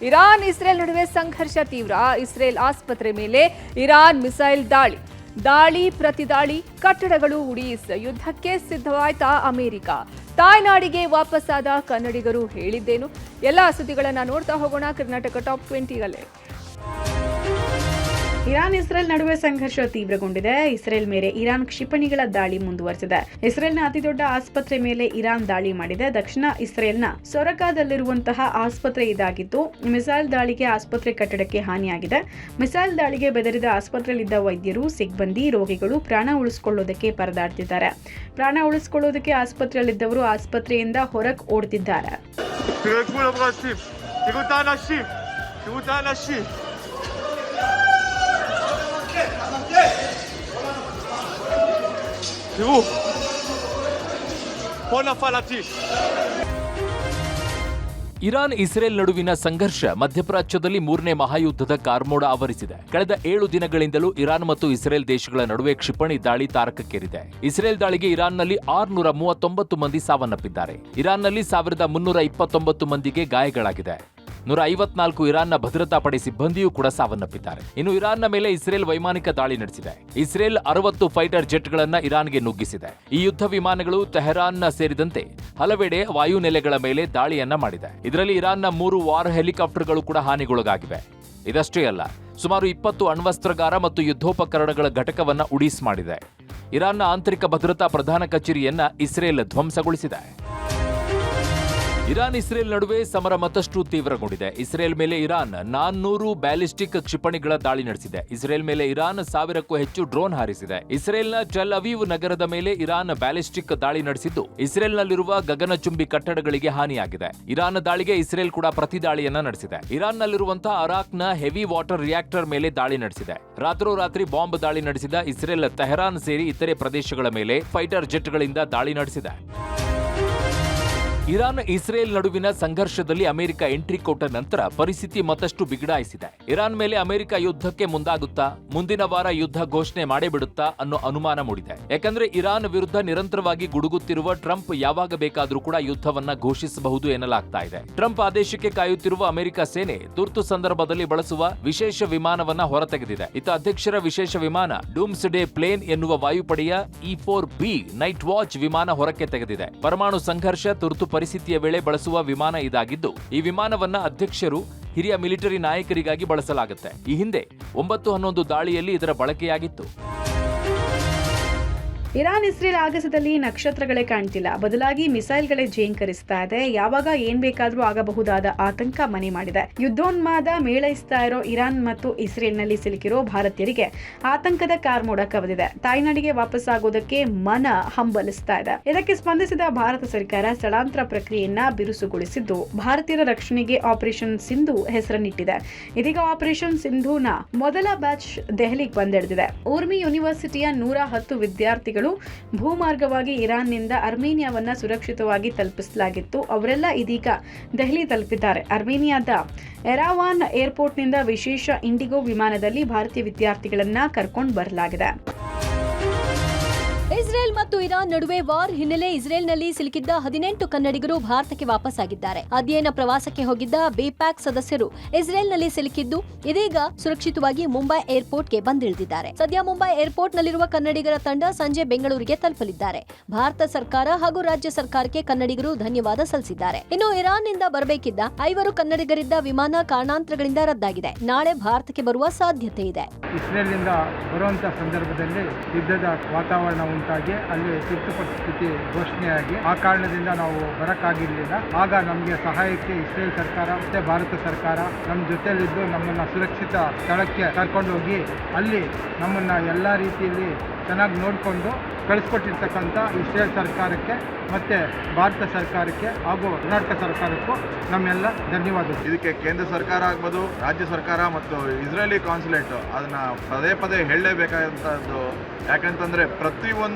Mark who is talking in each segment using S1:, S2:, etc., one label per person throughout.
S1: Iran Israel ನಡುವೆ ಸಂಘರ್ಷ ತೀವ್ರ. ಇಸ್ರೇಲ್ ಆಸ್ಪತ್ರೆ ಮೇಲೆ ಇರಾನ್ ಮಿಸೈಲ್ ದಾಳಿ ಪ್ರತಿದಾಳಿ, ಕಟ್ಟಡಗಳು ಉಡೀಸ್. ಯುದ್ಧಕ್ಕೆ ಸಿದ್ಧವಾಯ್ತಾ ಅಮೆರಿಕ? ತಾಯ್ನಾಡಿಗೆ ವಾಪಸ್ಸಾದ ಕನ್ನಡಿಗರು ಹೇಳಿದ್ದೇನು? ಎಲ್ಲ ಸುದ್ದಿಗಳನ್ನ ನೋಡ್ತಾ ಹೋಗೋಣ ಕರ್ನಾಟಕ ಟಾಪ್ 20
S2: ಇರಾನ್ ಇಸ್ರೇಲ್ ನಡುವೆ ಸಂಘರ್ಷ ತೀವ್ರಗೊಂಡಿದೆ. ಇಸ್ರೇಲ್ ಮೇಲೆ ಇರಾನ್ ಕ್ಷಿಪಣಿಗಳ ದಾಳಿ ಮುಂದುವರೆಸಿದೆ. ಇಸ್ರೇಲ್ನ ಅತಿದೊಡ್ಡ ಆಸ್ಪತ್ರೆ ಮೇಲೆ ಇರಾನ್ ದಾಳಿ ಮಾಡಿದೆ. ದಕ್ಷಿಣ ಇಸ್ರೇಲ್ನ ಸೊರಕಾದಲ್ಲಿರುವಂತಹ ಆಸ್ಪತ್ರೆ ಇದಾಗಿದ್ದು, ಮಿಸೈಲ್ ದಾಳಿಗೆ ಆಸ್ಪತ್ರೆ ಕಟ್ಟಡಕ್ಕೆ ಹಾನಿಯಾಗಿದೆ. ಮಿಸೈಲ್ ದಾಳಿಗೆ ಬೆದರಿದ ಆಸ್ಪತ್ರೆಯಲ್ಲಿದ್ದ ವೈದ್ಯರು, ಸಿಬ್ಬಂದಿ, ರೋಗಿಗಳು ಪ್ರಾಣ ಉಳಿಸಿಕೊಳ್ಳೋದಕ್ಕೆ ಪರದಾಡ್ತಿದ್ದಾರೆ. ಪ್ರಾಣ ಉಳಿಸಿಕೊಳ್ಳೋದಕ್ಕೆ ಆಸ್ಪತ್ರೆಯಲ್ಲಿದ್ದವರು ಆಸ್ಪತ್ರೆಯಿಂದ ಹೊರಗೆ ಓಡ್ತಿದ್ದಾರೆ.
S3: ಇರಾನ್ ಇಸ್ರೇಲ್ ನಡುವಿನ ಸಂಘರ್ಷ ಮಧ್ಯಪ್ರಾಚ್ಯದಲ್ಲಿ 3ನೇ ಮಹಾಯುದ್ಧದ ಕಾರ್ಮೋಡ ಆವರಿಸಿದೆ. ಕಳೆದ 7 ದಿನಗಳಿಂದಲೂ ಇರಾನ್ ಮತ್ತು ಇಸ್ರೇಲ್ ದೇಶಗಳ ನಡುವೆ ಕ್ಷಿಪಣಿ ದಾಳಿ ತಾರಕಕ್ಕೇರಿದೆ. ಇಸ್ರೇಲ್ ದಾಳಿಗೆ ಇರಾನ್ನಲ್ಲಿ 639 ಮಂದಿ ಸಾವನ್ನಪ್ಪಿದ್ದಾರೆ. ಇರಾನ್ನಲ್ಲಿ 1329 ಮಂದಿಗೆ ಗಾಯಗಳಾಗಿದೆ. 154 ಇರಾನ್ನ ಭದ್ರತಾ ಪಡೆ ಸಿಬ್ಬಂದಿಯೂ ಕೂಡ ಸಾವನ್ನಪ್ಪಿದ್ದಾರೆ. ಇನ್ನು ಇರಾನ್ನ ಮೇಲೆ ಇಸ್ರೇಲ್ ವೈಮಾನಿಕ ದಾಳಿ ನಡೆಸಿದೆ. ಇಸ್ರೇಲ್ 60 ಫೈಟರ್ ಜೆಟ್ಗಳನ್ನ ಇರಾನ್ಗೆ ನುಗ್ಗಿಸಿದೆ. ಈ ಯುದ್ಧ ವಿಮಾನಗಳು ತೆಹರಾನ್ನ ಸೇರಿದಂತೆ ಹಲವೆಡೆ ವಾಯುನೆಲೆಗಳ ಮೇಲೆ ದಾಳಿಯನ್ನ ಮಾಡಿದೆ. ಇದರಲ್ಲಿ ಇರಾನ್ನ 3 ವಾರ್ ಹೆಲಿಕಾಪ್ಟರ್ಗಳು ಕೂಡ ಹಾನಿಗೊಳಗಾಗಿವೆ. ಇದಷ್ಟೇ ಅಲ್ಲ, ಸುಮಾರು 20 ಅಣ್ವಸ್ತ್ರಗಾರ ಮತ್ತು ಯುದ್ಧೋಪಕರಣಗಳ ಘಟಕವನ್ನ ಉಡೀಸ್ ಮಾಡಿದೆ. ಇರಾನ್ನ ಆಂತರಿಕ ಭದ್ರತಾ ಪ್ರಧಾನ ಕಚೇರಿಯನ್ನ ಇಸ್ರೇಲ್ ಧ್ವಂಸಗೊಳಿಸಿದೆ. ಇರಾನ್ ಇಸ್ರೇಲ್ ನಡುವೆ ಸಮರ ಮತ್ತಷ್ಟು ತೀವ್ರಗೊಂಡಿದೆ. ಇಸ್ರೇಲ್ ಮೇಲೆ ಇರಾನ್ 400 ಬ್ಯಾಲಿಸ್ಟಿಕ್ ಕ್ಷಿಪಣಿಗಳ ದಾಳಿ ನಡೆಸಿದೆ. ಇಸ್ರೇಲ್ ಮೇಲೆ ಇರಾನ್ 1000ಕ್ಕೂ ಹೆಚ್ಚು ಡ್ರೋನ್ ಹಾರಿಸಿದೆ. ಇಸ್ರೇಲ್ನ ಟೆಲ್ ಅವೀವ್ ನಗರದ ಮೇಲೆ ಇರಾನ್ ಬ್ಯಾಲಿಸ್ಟಿಕ್ ದಾಳಿ ನಡೆಸಿದ್ದು, ಇಸ್ರೇಲ್ನಲ್ಲಿರುವ ಗಗನಚುಂಬಿ ಕಟ್ಟಡಗಳಿಗೆ ಹಾನಿಯಾಗಿದೆ. ಇರಾನ್ ದಾಳಿಗೆ ಇಸ್ರೇಲ್ ಕೂಡ ಪ್ರತಿದಾಳಿಯನ್ನ ನಡೆಸಿದೆ. ಇರಾನ್ನಲ್ಲಿರುವಂತಹ ಅರಾಕ್ನ ಹೆವಿ ವಾಟರ್ ರಿಯಾಕ್ಟರ್ ಮೇಲೆ ದಾಳಿ ನಡೆಸಿದೆ. ರಾತ್ರೋರಾತ್ರಿ ಬಾಂಬ್ ದಾಳಿ ನಡೆಸಿದ ಇಸ್ರೇಲ್ ತೆಹರಾನ್ ಸೇರಿ ಇತರೆ ಪ್ರದೇಶಗಳ ಮೇಲೆ ಫೈಟರ್ ಜೆಟ್ಗಳಿಂದ ದಾಳಿ ನಡೆಸಿದೆ. ಇರಾನ್ ಇಸ್ರೇಲ್ ನಡುವಿನ ಸಂಘರ್ಷದಲ್ಲಿ ಅಮೆರಿಕ ಎಂಟ್ರಿ ಕೊಟ್ಟ ನಂತರ ಪರಿಸ್ಥಿತಿ ಮತ್ತಷ್ಟು ಬಿಗಡಾಯಿಸಿದೆ. ಇರಾನ್ ಮೇಲೆ ಅಮೆರಿಕ ಯುದ್ಧಕ್ಕೆ ಮುಂದಾಗುತ್ತಾ, ಮುಂದಿನ ವಾರ ಯುದ್ಧ ಘೋಷಣೆ ಮಾಡಿಬಿಡುತ್ತಾ ಅನ್ನೋ ಅನುಮಾನ ಮೂಡಿದೆ. ಯಾಕಂದ್ರೆ ಇರಾನ್ ವಿರುದ್ಧ ನಿರಂತರವಾಗಿ ಗುಡುಗುತ್ತಿರುವ ಟ್ರಂಪ್ ಯಾವಾಗ ಬೇಕಾದ್ರೂ ಕೂಡ ಯುದ್ಧವನ್ನ ಘೋಷಿಸಬಹುದು ಎನ್ನಲಾಗ್ತಾ ಇದೆ. ಟ್ರಂಪ್ ಆದೇಶಕ್ಕೆ ಕಾಯುತ್ತಿರುವ ಅಮೆರಿಕ ಸೇನೆ ತುರ್ತು ಸಂದರ್ಭದಲ್ಲಿ ಬಳಸುವ ವಿಶೇಷ ವಿಮಾನವನ್ನ ಹೊರತೆಗೆದಿದೆ. ಇತ್ತ ಅಧ್ಯಕ್ಷರ ವಿಶೇಷ ವಿಮಾನ ಡೂಮ್ಸ್ ಡೇ ಪ್ಲೇನ್ ಎನ್ನುವ ವಾಯುಪಡೆಯ E-4B ನೈಟ್ ವಾಚ್ ವಿಮಾನ ಹೊರಕ್ಕೆ ತೆಗೆದಿದೆ. ಪರಮಾಣು ಸಂಘರ್ಷ ತುರ್ತು ಪರಿಸ್ಥಿತಿಯ ವೇಳೆ ಬಳಸುವ ವಿಮಾನ ಇದಾಗಿದ್ದು, ಈ ವಿಮಾನವನ್ನ ಅಧ್ಯಕ್ಷರು, ಹಿರಿಯ ಮಿಲಿಟರಿ ನಾಯಕರಿಗಾಗಿ ಬಳಸಲಾಗುತ್ತೆ. ಈ ಹಿಂದೆ 9/11 ದಾಳಿಯಲ್ಲಿ ಇದರ ಬಳಕೆಯಾಗಿತ್ತು.
S2: ಇರಾನ್ ಇಸ್ರೇಲ್ ಆಗಸದಲ್ಲಿ ನಕ್ಷತ್ರಗಳೇ ಕಾಣ್ತಿಲ್ಲ, ಬದಲಾಗಿ ಮಿಸೈಲ್ಗಳೇ ಜೇಂಕರಿಸ್ತಾ ಇದೆ. ಯಾವಾಗ ಏನ್ ಬೇಕಾದ್ರೂ ಆಗಬಹುದಾದ ಆತಂಕ ಮನೆ ಮಾಡಿದೆ. ಯುದ್ಧೋನ್ಮಾದ ಮೇಳೈಸ್ತಾ ಇರೋ ಇರಾನ್ ಮತ್ತು ಇಸ್ರೇಲ್ನಲ್ಲಿ ಸಿಲುಕಿರೋ ಭಾರತೀಯರಿಗೆ ಆತಂಕದ ಕಾರ್ಮೋಡ ಕವಿದಿದೆ. ತಾಯ್ನಾಡಿಗೆ ವಾಪಸ್ಸಾಗೋದಕ್ಕೆ ಮನ ಹಂಬಲಿಸ್ತಾ ಇದೆ. ಇದಕ್ಕೆ ಸ್ಪಂದಿಸಿದ ಭಾರತ ಸರ್ಕಾರ ಸ್ಥಳಾಂತರ ಪ್ರಕ್ರಿಯೆಯನ್ನ ಬಿರುಸುಗೊಳಿಸಿದ್ದು, ಭಾರತೀಯರ ರಕ್ಷಣೆಗೆ ಆಪರೇಷನ್ ಸಿಂಧು ಹೆಸರನ್ನಿಟ್ಟಿದೆ. ಇದೀಗ ಆಪರೇಷನ್ ಸಿಂಧುನ ಮೊದಲ ಬ್ಯಾಚ್ ದೆಹಲಿಗೆ ಬಂದಿಳಿದಿದೆ. ಊರ್ಮಿ ಯೂನಿವರ್ಸಿಟಿಯ 110 ವಿದ್ಯಾರ್ಥಿಗಳು ಭೂಮಾರ್ಗವಾಗಿ ಇರಾನ್ನಿಂದ ಅರ್ಮೇನಿಯಾವನ್ನ ಸುರಕ್ಷಿತವಾಗಿ ತಲುಪಿಸಲಾಗಿತ್ತು. ಅವರೆಲ್ಲ ಇದೀಗ ದೆಹಲಿ ತಲುಪಿದ್ದಾರೆ. ಅರ್ಮೇನಿಯಾದ ಎರಾವಾನ್ ಏರ್ಪೋರ್ಟ್ನಿಂದ ವಿಶೇಷ ಇಂಡಿಗೋ ವಿಮಾನದಲ್ಲಿ ಭಾರತೀಯ ವಿದ್ಯಾರ್ಥಿಗಳನ್ನ ಕರ್ಕೊಂಡು ಬರಲಾಗಿದೆ.
S4: ಇಸ್ರೇಲ್ ಮತ್ತು ಇರಾನ್ ನಡುವೆ ವಾರ್ ಹಿನ್ನೆಲೆ ಇಸ್ರೇಲ್ನಲ್ಲಿ ಸಿಲುಕಿದ್ದ 18 ಕನ್ನಡಿಗರು ಭಾರತಕ್ಕೆ ವಾಪಸ್ಸಾಗಿದ್ದಾರೆ. ಅಧ್ಯಯನ ಪ್ರವಾಸಕ್ಕೆ ಹೋಗಿದ್ದ ಬಿಪ್ಯಾಕ್ ಸದಸ್ಯರು ಇಸ್ರೇಲ್ನಲ್ಲಿ ಸಿಲುಕಿದ್ದು, ಇದೀಗ ಸುರಕ್ಷಿತವಾಗಿ ಮುಂಬೈ ಏರ್ಪೋರ್ಟ್ಗೆ ಬಂದಿಳಿದಿದ್ದಾರೆ. ಸದ್ಯ ಮುಂಬೈ ಏರ್ಪೋರ್ಟ್ನಲ್ಲಿರುವ ಕನ್ನಡಿಗರ ತಂಡ ಸಂಜೆ ಬೆಂಗಳೂರಿಗೆ ತಲುಪಲಿದ್ದಾರೆ. ಭಾರತ ಸರ್ಕಾರ ಹಾಗೂ ರಾಜ್ಯ ಸರ್ಕಾರಕ್ಕೆ ಕನ್ನಡಿಗರು ಧನ್ಯವಾದ ಸಲ್ಲಿಸಿದ್ದಾರೆ. ಇನ್ನು ಇರಾನ್ನಿಂದ ಬರಬೇಕಿದ್ದ 5 ಕನ್ನಡಿಗರಿದ್ದ ವಿಮಾನ ಕಾರಣಾಂತರಗಳಿಂದ ರದ್ದಾಗಿದೆ. ನಾಳೆ ಭಾರತಕ್ಕೆ ಬರುವ ಸಾಧ್ಯತೆ ಇದೆ.
S5: ಇಸ್ರೇಲ್ನಿಂದ ಬರುವಂತಹ ಸಂದರ್ಭದಲ್ಲಿ ಯುದ್ಧದ ವಾತಾವರಣ ಉಂಟಾಗಿ ಅಲ್ಲಿ ತುರ್ತು ಪರಿಸ್ಥಿತಿ ಘೋಷಣೆಯಾಗಿ ಆ ಕಾರಣದಿಂದ ನಾವು ಬರಕ್ಕಾಗಿರ್ಲಿಲ್ಲ. ಆಗ ನಮಗೆ ಸಹಾಯಕ್ಕೆ ಇಸ್ರೇಲ್ ಸರ್ಕಾರ ಮತ್ತೆ ಭಾರತ ಸರ್ಕಾರ ನಮ್ಮ ಜೊತೆಲಿದ್ದು ನಮ್ಮನ್ನ ಸುರಕ್ಷಿತ ಸ್ಥಳಕ್ಕೆ ಕರ್ಕೊಂಡು ಹೋಗಿ ಅಲ್ಲಿ ನಮ್ಮನ್ನ ಎಲ್ಲ ರೀತಿಯಲ್ಲಿ ಚೆನ್ನಾಗಿ ನೋಡಿಕೊಂಡು ಕಳಿಸ್ಕೊಟ್ಟಿರ್ತಕ್ಕಂಥ ಇಸ್ರೇಲ್ ಸರ್ಕಾರಕ್ಕೆ ಮತ್ತೆ ಭಾರತ ಸರ್ಕಾರಕ್ಕೆ ಹಾಗೂ ಕರ್ನಾಟಕ ಸರ್ಕಾರಕ್ಕೂ ನಮ್ಮೆಲ್ಲ ಧನ್ಯವಾದಗಳು.
S6: ಇದಕ್ಕೆ ಕೇಂದ್ರ ಸರ್ಕಾರ ಆಗ್ಬೋದು, ರಾಜ್ಯ ಸರ್ಕಾರ ಮತ್ತು ಇಸ್ರೇಲಿ ಕಾನ್ಸುಲೇಟ್ ಅದನ್ನ ಪದೇ ಪದೇ ಹೇಳಲೇಬೇಕಾದಂಥದ್ದು. ಯಾಕಂತಂದ್ರೆ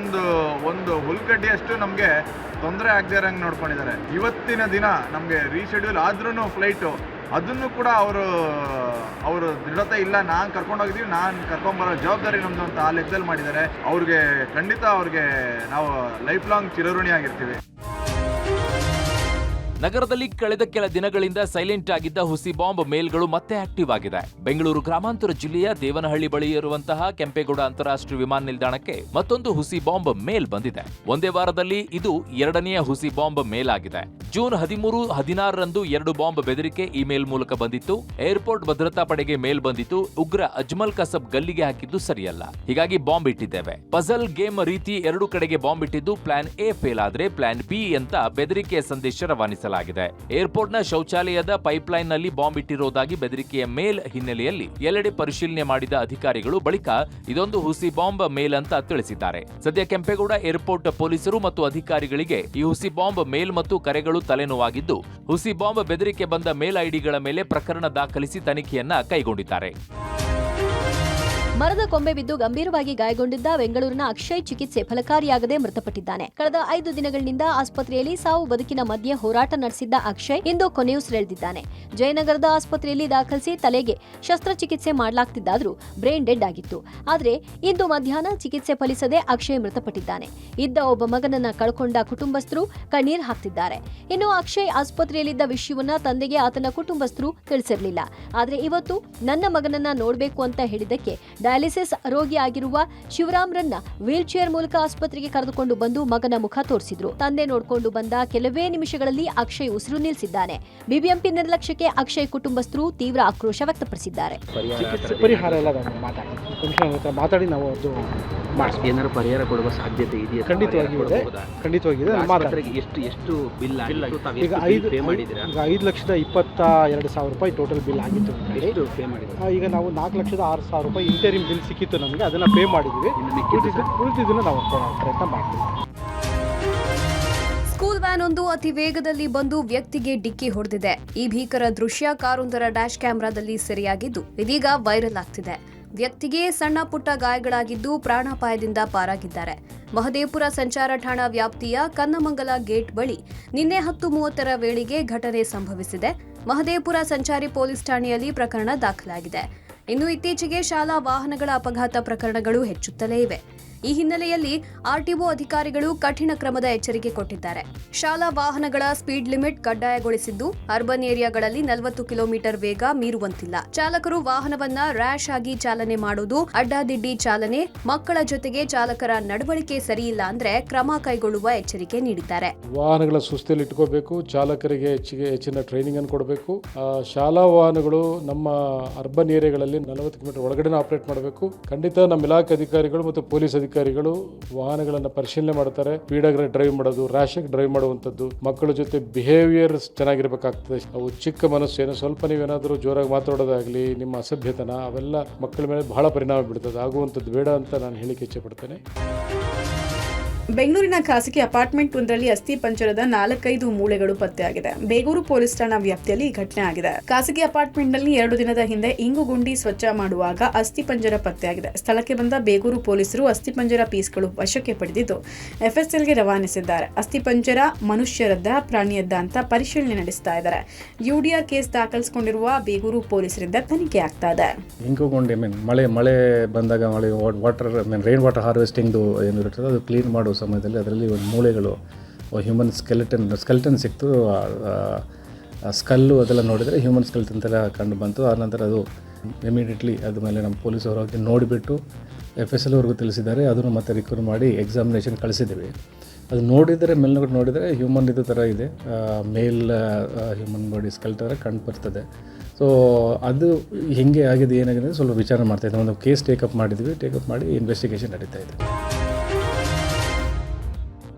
S6: ಒಂದು ಹುಲ್ಕಡ್ಡಿಯಷ್ಟು ನಮಗೆ ತೊಂದರೆ ಆಗದೇ ಇರೋಂಗೆ ನೋಡ್ಕೊಂಡಿದ್ದಾರೆ. ಇವತ್ತಿನ ದಿನ ನಮಗೆ ರೀಶೆಡ್ಯೂಲ್ ಆದ್ರೂ ಫ್ಲೈಟು ಅದನ್ನು ಕೂಡ ಅವರು ದೃಢತೆ ಇಲ್ಲ, ನಾನು ಕರ್ಕೊಂಡೋಗಿದ್ದೀವಿ, ನಾನು ಕರ್ಕೊಂಬರೋ ಜವಾಬ್ದಾರಿ ನಮ್ಮದು ಅಂತ ಆ ಲೆಕ್ಕದಲ್ಲಿ ಮಾಡಿದ್ದಾರೆ. ಖಂಡಿತ ಅವ್ರಿಗೆ ನಾವು ಲೈಫ್ ಲಾಂಗ್ ಚಿರಋಣಿ ಆಗಿರ್ತೀವಿ.
S3: ನಗರದಲ್ಲಿ ಕಳೆದ ಕೆಲ ದಿನಗಳಿಂದ ಸೈಲೆಂಟ್ ಆಗಿದ್ದ ಹುಸಿ ಬಾಂಬ್ ಮೇಲ್ಗಳು ಮತ್ತೆ ಆಕ್ಟಿವ್ ಆಗಿದೆ. ಬೆಂಗಳೂರು ಗ್ರಾಮಾಂತರ ಜಿಲ್ಲೆಯ ದೇವನಹಳ್ಳಿ ಬಳಿ ಇರುವಂತಹ ಕೆಂಪೇಗೌಡ ಅಂತಾರಾಷ್ಟ್ರೀಯ ವಿಮಾನ ನಿಲ್ದಾಣಕ್ಕೆ ಮತ್ತೊಂದು ಹುಸಿ ಬಾಂಬ್ ಮೇಲ್ ಬಂದಿದೆ. ಒಂದೇ ವಾರದಲ್ಲಿ ಇದು ಎರಡನೆಯ ಹುಸಿ ಬಾಂಬ್ ಮೇಲ್ ಆಗಿದೆ. ಜೂನ್ 13, 16ರಂದು 2 ಬಾಂಬ್ ಬೆದರಿಕೆ ಇಮೇಲ್ ಮೂಲಕ ಬಂದಿತ್ತು. ಏರ್ಪೋರ್ಟ್ ಭದ್ರತಾ ಪಡೆಗೆ ಮೇಲ್ ಬಂದಿತ್ತು. ಉಗ್ರ ಅಜ್ಮಲ್ ಕಸಬ್ ಗಲ್ಲಿಗೆ ಹಾಕಿದ್ದು ಸರಿಯಲ್ಲ, ಹೀಗಾಗಿ ಬಾಂಬ್ ಇಟ್ಟಿದ್ದೇವೆ. ಪಜಲ್ ಗೇಮ್ ರೀತಿ 2 ಕಡೆಗೆ ಬಾಂಬ್ ಇಟ್ಟಿದ್ದು ಪ್ಲಾನ್ ಎ ಫೇಲ್ ಆದ್ರೆ ಪ್ಲಾನ್ ಬಿ ಅಂತ ಬೆದರಿಕೆಯ ಸಂದೇಶ ರವಾನಿಸಲಾಗಿದೆ. ಏರ್ಪೋರ್ಟ್ನ ಶೌಚಾಲಯದ ಪೈಪ್ಲೈನ್ ನಲ್ಲಿ ಬಾಂಬ್ ಇಟ್ಟಿರುವುದಾಗಿ ಬೆದರಿಕೆಯ ಮೇಲ್ ಹಿನ್ನೆಲೆಯಲ್ಲಿ ಎಲ್ಲೆಡೆ ಪರಿಶೀಲನೆ ಮಾಡಿದ ಅಧಿಕಾರಿಗಳು ಬಳಿಕ ಇದೊಂದು ಹುಸಿ ಬಾಂಬ್ ಮೇಲ್ ಅಂತ ತಿಳಿಸಿದ್ದಾರೆ. ಸದ್ಯ ಕೆಂಪೇಗೌಡ ಏರ್ಪೋರ್ಟ್ ಪೊಲೀಸರು ಮತ್ತು ಅಧಿಕಾರಿಗಳಿಗೆ ಈ ಹುಸಿ ಬಾಂಬ್ ಮೇಲ್ ಮತ್ತು ಕರೆಗಳು ತಲೆನೋವಾಗಿದ್ದು, ಹುಸಿ ಬಾಂಬ್ ಬೆದರಿಕೆ ಬಂದ ಮೇಲ್ ಐಡಿಗಳ ಮೇಲೆ ಪ್ರಕರಣ ದಾಖಲಿಸಿ ತನಿಖೆಯನ್ನ ಕೈಗೊಂಡಿದ್ದಾರೆ.
S4: ಮರದ ಕೊಂಬೆ ಬಿದ್ದು ಗಂಭೀರವಾಗಿ ಗಾಯಗೊಂಡಿದ್ದ ಬೆಂಗಳೂರಿನ ಅಕ್ಷಯ್ ಚಿಕಿತ್ಸೆ ಫಲಕಾರಿಯಾಗದೆ ಮೃತಪಟ್ಟಿದ್ದಾನೆ. ಕಳೆದ 5 ದಿನಗಳಿಂದ ಆಸ್ಪತ್ರೆಯಲ್ಲಿ ಸಾವು ಬದುಕಿನ ಮಧ್ಯೆ ಹೋರಾಟ ನಡೆಸಿದ್ದ ಅಕ್ಷಯ್ ಇಂದು ಕೊನೆಯುಸಿರೆಳೆದಿದ್ದಾನೆ. ಜಯನಗರದ ಆಸ್ಪತ್ರೆಯಲ್ಲಿ ದಾಖಲಿಸಿ ತಲೆಗೆ ಶಸ್ತ್ರಚಿಕಿತ್ಸೆ ಮಾಡಲಾಗ್ತಿದ್ದಾದ್ರೂ ಬ್ರೈನ್ ಡೆಡ್ ಆಗಿತ್ತು. ಆದರೆ ಇಂದು ಮಧ್ಯಾಹ್ನ ಚಿಕಿತ್ಸೆ ಫಲಿಸದೆ ಅಕ್ಷಯ್ ಮೃತಪಟ್ಟಿದ್ದಾನೆ. ಇದ್ದ ಒಬ್ಬ ಮಗನನ್ನ ಕಳ್ಕೊಂಡ ಕುಟುಂಬಸ್ಥರು ಕಣ್ಣೀರು ಹಾಕ್ತಿದ್ದಾರೆ. ಇನ್ನು ಅಕ್ಷಯ್ ಆಸ್ಪತ್ರೆಯಲ್ಲಿದ್ದ ವಿಷಯವನ್ನ ತಂದೆಗೆ ಆತನ ಕುಟುಂಬಸ್ಥರು ತಿಳಿಸಿರಲಿಲ್ಲ. ಆದರೆ ಇವತ್ತು ನನ್ನ ಮಗನನ್ನ ನೋಡಬೇಕು ಅಂತ ಹೇಳಿದ್ದಕ್ಕೆ ಡಯಾಲಿಸಿಸ್ ರೋಗಿ ಆಗಿರುವ ಶಿವರಾಮ್ರನ್ನ ವೀಲ್ ಚೇರ್ ಮೂಲಕ ಆಸ್ಪತ್ರೆಗೆ ಕರೆದುಕೊಂಡು ಬಂದು ಮಗನ ಮುಖ ತೋರಿಸಿದ್ರು. ತಂದೆ ನೋಡಿಕೊಂಡು ಬಂದ ಕೆಲವೇ ನಿಮಿಷಗಳಲ್ಲಿ ಅಕ್ಷಯ್ ಉಸಿರು ನಿಲ್ಲಿಸಿದ್ದಾನೆ. ಬಿಬಿಎಂಪಿ ನಿರ್ಲಕ್ಷ್ಯಕ್ಕೆ ಅಕ್ಷಯ್ ಕುಟುಂಬಸ್ಥರು ತೀವ್ರ ಆಕ್ರೋಶ ವ್ಯಕ್ತಪಡಿಸಿದ್ದಾರೆ.
S7: ಪರಿಹಾರ ಎಲ್ಲ ಮಾತಾಡಿ ನಾವು ಅದು
S8: ಏನಾದ್ರು ಪರಿಹಾರ ಕೊಡುವ ಸಾಧ್ಯತೆ ಇದೆಯಾ?
S7: ಖಂಡಿತವಾಗಿದೆ.
S8: ಎಷ್ಟು ಬಿಲ್
S7: ಈಗ 5,22,000 ರೂಪಾಯಿ ಟೋಟಲ್ ಬಿಲ್ ಆಗಿತ್ತು. ಈಗ ನಾವು 4,06,000 ರೂಪಾಯಿ ಇಂಟರಿಮ್ ಬಿಲ್ ಸಿಕ್ಕಿತ್ತು ನಮಗೆ, ಅದನ್ನ ಪೇ ಮಾಡಿದ್ವಿ. ಉಳಿದಿದ್ದನ್ನು ನಾವು ಪ್ರಯತ್ನ ಮಾಡ್ತೀವಿ.
S9: ಸ್ಕೂಲ್ ವ್ಯಾನ್ ಒಂದು ಅತಿ ವೇಗದಲ್ಲಿ ಬಂದು ವ್ಯಕ್ತಿಗೆ ಡಿಕ್ಕಿ ಹೊಡೆದಿದೆ. ಈ ಭೀಕರ ದೃಶ್ಯ ಕಾರೊಂದರ ಡ್ಯಾಶ್ ಕ್ಯಾಮೆರಾದಲ್ಲಿ ಸೆರೆಯಾಗಿದ್ದು ಇದೀಗ ವೈರಲ್ ಆಗ್ತಿದೆ. ವ್ಯಕ್ತಿಗೆ ಸಣ್ಣ ಪುಟ್ಟ ಗಾಯಗಳಾಗಿದ್ದು ಪ್ರಾಣಾಪಾಯದಿಂದ ಪಾರಾಗಿದ್ದಾರೆ. ಮಹದೇವಪುರ ಸಂಚಾರ ಠಾಣಾ ವ್ಯಾಪ್ತಿಯ ಕನ್ನಮಂಗಲ ಗೇಟ್ ಬಳಿ ನಿನ್ನೆ 10:30 ವೇಳೆಗೆ ಘಟನೆ ಸಂಭವಿಸಿದೆ. ಮಹದೇವಪುರ ಸಂಚಾರಿ ಪೊಲೀಸ್ ಠಾಣೆಯಲ್ಲಿ ಪ್ರಕರಣ ದಾಖಲಾಗಿದೆ. ಇನ್ನು ಇತ್ತೀಚೆಗೆ ಶಾಲಾ ವಾಹನಗಳ ಅಪಘಾತ ಪ್ರಕರಣಗಳು ಹೆಚ್ಚುತ್ತಲೇ ಇವೆ. ಈ ಹಿನ್ನೆಲೆಯಲ್ಲಿ ಆರ್ಟಿಒ ಅಧಿಕಾರಿಗಳು ಕಠಿಣ ಕ್ರಮದ ಎಚ್ಚರಿಕೆ ಕೊಟ್ಟಿದ್ದಾರೆ. ಶಾಲಾ ವಾಹನಗಳ ಸ್ಪೀಡ್ ಲಿಮಿಟ್ ಕಡ್ಡಾಯಗೊಳಿಸಿದ್ದು, ಅರ್ಬನ್ ಏರಿಯಾಗಳಲ್ಲಿ 40 ಕಿಲೋಮೀಟರ್ ವೇಗ ಮೀರುವಂತಿಲ್ಲ. ಚಾಲಕರು ವಾಹನವನ್ನ ರ್ಯಾಶ್ ಆಗಿ ಚಾಲನೆ ಮಾಡುವುದು, ಅಡ್ಡಾದಿಡ್ಡಿ ಚಾಲನೆ, ಮಕ್ಕಳ ಜೊತೆಗೆ ಚಾಲಕರ ನಡವಳಿಕೆ ಸರಿಯಿಲ್ಲ ಅಂದ್ರೆ ಕ್ರಮ ಕೈಗೊಳ್ಳುವ ಎಚ್ಚರಿಕೆ ನೀಡಿದ್ದಾರೆ.
S10: ವಾಹನಗಳ ಸುಸ್ಥಿತಿಯಲ್ಲಿ ಇಟ್ಕೋಬೇಕು, ಚಾಲಕರಿಗೆ ಹೆಚ್ಚಿನ ಟ್ರೈನಿಂಗ್ ಅನ್ನು ಕೊಡಬೇಕು. ಶಾಲಾ ವಾಹನಗಳು ನಮ್ಮ ಅರ್ಬನ್ ಏರಿಯಾಗಳಲ್ಲಿ 40 ಕಿಲೋಮೀಟರ್ ಒಳಗಡೆ ಆಪರೇಟ್ ಮಾಡಬೇಕು. ಖಂಡಿತ ನಮ್ಮ ಇಲಾಖೆ ಅಧಿಕಾರಿಗಳು ಮತ್ತು ಪೊಲೀಸ್ ಅಧಿಕಾರಿಗಳು ವಾಹನಗಳನ್ನು ಪರಿಶೀಲನೆ ಮಾಡ್ತಾರೆ. ಸ್ಪೀಡಾಗಿ ಡ್ರೈವ್ ಮಾಡೋದು, ರ್ಯಾಶ್ ಆಗಿ ಡ್ರೈವ್ ಮಾಡುವಂಥದ್ದು, ಮಕ್ಕಳ ಜೊತೆ ಬಿಹೇವಿಯರ್ ಚೆನ್ನಾಗಿರ್ಬೇಕಾಗ್ತದೆ. ಅವು ಚಿಕ್ಕ ಮನಸ್ಸೇನು, ಸ್ವಲ್ಪ ನೀವೇನಾದರೂ ಜೋರಾಗಿ ಮಾತಾಡೋದಾಗ್ಲಿ, ನಿಮ್ಮ ಅಸಭ್ಯತನ, ಅವೆಲ್ಲ ಮಕ್ಕಳ ಮೇಲೆ ಬಹಳ ಪರಿಣಾಮ ಬೀಳ್ತದೆ. ಆಗುವಂಥದ್ದು ಬೇಡ ಅಂತ ನಾನು ಹೇಳಿಕೆ ಇಚ್ಛೆ ಪಡ್ತೇನೆ.
S2: ಬೆಂಗಳೂರಿನ ಖಾಸಗಿ ಅಪಾರ್ಟ್ಮೆಂಟ್ ಒಂದರಲ್ಲಿ ಅಸ್ಥಿ ಪಂಜರದ 4-5 ಮೂಳೆಗಳು ಪತ್ತೆಯಾಗಿದೆ. ಬೇಗೂರು ಪೊಲೀಸ್ ಠಾಣಾ ವ್ಯಾಪ್ತಿಯಲ್ಲಿ ಈ ಘಟನೆ ಆಗಿದೆ. ಖಾಸಗಿ ಅಪಾರ್ಟ್ಮೆಂಟ್ನಲ್ಲಿ 2 ದಿನದ ಹಿಂದೆ ಇಂಗು ಗುಂಡಿ ಸ್ವಚ್ಛ ಮಾಡುವಾಗ ಅಸ್ಥಿ ಪಂಜರ ಪತ್ತೆಯಾಗಿದೆ. ಸ್ಥಳಕ್ಕೆ ಬಂದ ಬೇಗೂರು ಪೊಲೀಸರು ಅಸ್ಥಿ ಪಂಜರ ಪೀಸ್ಗಳು ವಶಕ್ಕೆ ಪಡೆದಿದ್ದು FSLಗೆ ರವಾನಿಸಿದ್ದಾರೆ. ಅಸ್ಥಿ ಪಂಜರ ಮನುಷ್ಯರದ್ದ ಪ್ರಾಣಿಯದ್ದ ಅಂತ ಪರಿಶೀಲನೆ ನಡೆಸ್ತಾ ಇದ್ದಾರೆ. UDR ಕೇಸ್ ದಾಖಲಿಸಿಕೊಂಡಿರುವ ಬೇಗೂರು ಪೊಲೀಸರಿಂದ ತನಿಖೆ ಆಗ್ತಾ ಇದೆ.
S11: ಇಂಗು ಗುಂಡಿ ಮಳೆ ಬಂದಾಗ ವಾಟರ್ ರೈನ್ ವಾಟರ್ ಹಾರ್ವೆಸ್ಟಿಂಗ್ ಏನಿರುತ್ತದೆ ಅದು ಕ್ಲೀನ್ ಮಾಡೋ ಸಮಯದಲ್ಲಿ ಅದರಲ್ಲಿ ಒಂದು ಮೂಳೆಗಳು ಹ್ಯೂಮನ್ ಸ್ಕೆಲೆಟನ್ ಸಿಕ್ತು. ಸ್ಕಲ್ಲು ಅದೆಲ್ಲ ನೋಡಿದರೆ ಹ್ಯೂಮನ್ ಸ್ಕೆಲೆಟನ್ ಥರ ಕಂಡು ಬಂತು. ಆನಂತರ ಅದು ಇಮಿಡಿಯೇಟ್ಲಿ ಅದ ಮೇಲೆ ನಮ್ಮ ಪೊಲೀಸರು ಹೋಗಿ ನೋಡಿಬಿಟ್ಟು FSL ಅವ್ರಿಗೂ ತಿಳಿಸಿದ್ದಾರೆ. ಅದನ್ನು ಮತ್ತೆ ರಿಕವರ್ ಮಾಡಿ ಎಕ್ಸಾಮಿನೇಷನ್ ಕಳಿಸಿದ್ದೀವಿ. ಅದು ನೋಡಿದರೆ ಮೇಲ್ನೋಡಿ ನೋಡಿದರೆ ಹ್ಯೂಮನ್ ಇದು ಥರ ಇದೆ, ಮೇಲ್ ಹ್ಯೂಮನ್ ಬಾಡಿ ಸ್ಕೆಲ್ ಥರ ಕಂಡು ಬರ್ತದೆ. ಸೊ ಅದು ಹೇಗೆ ಆಗಿದೆ ಏನಾಗಿದೆ ಸ್ವಲ್ಪ ವಿಚಾರ ಮಾಡ್ತಾಯಿದ್ದೆ. ಒಂದು ಕೇಸ್ ಟೇಕಪ್ ಮಾಡಿದ್ವಿ. ಟೇಕಪ್ ಮಾಡಿ ಇನ್ವೆಸ್ಟಿಗೇಷನ್ ನಡೀತಾ ಇದೆ.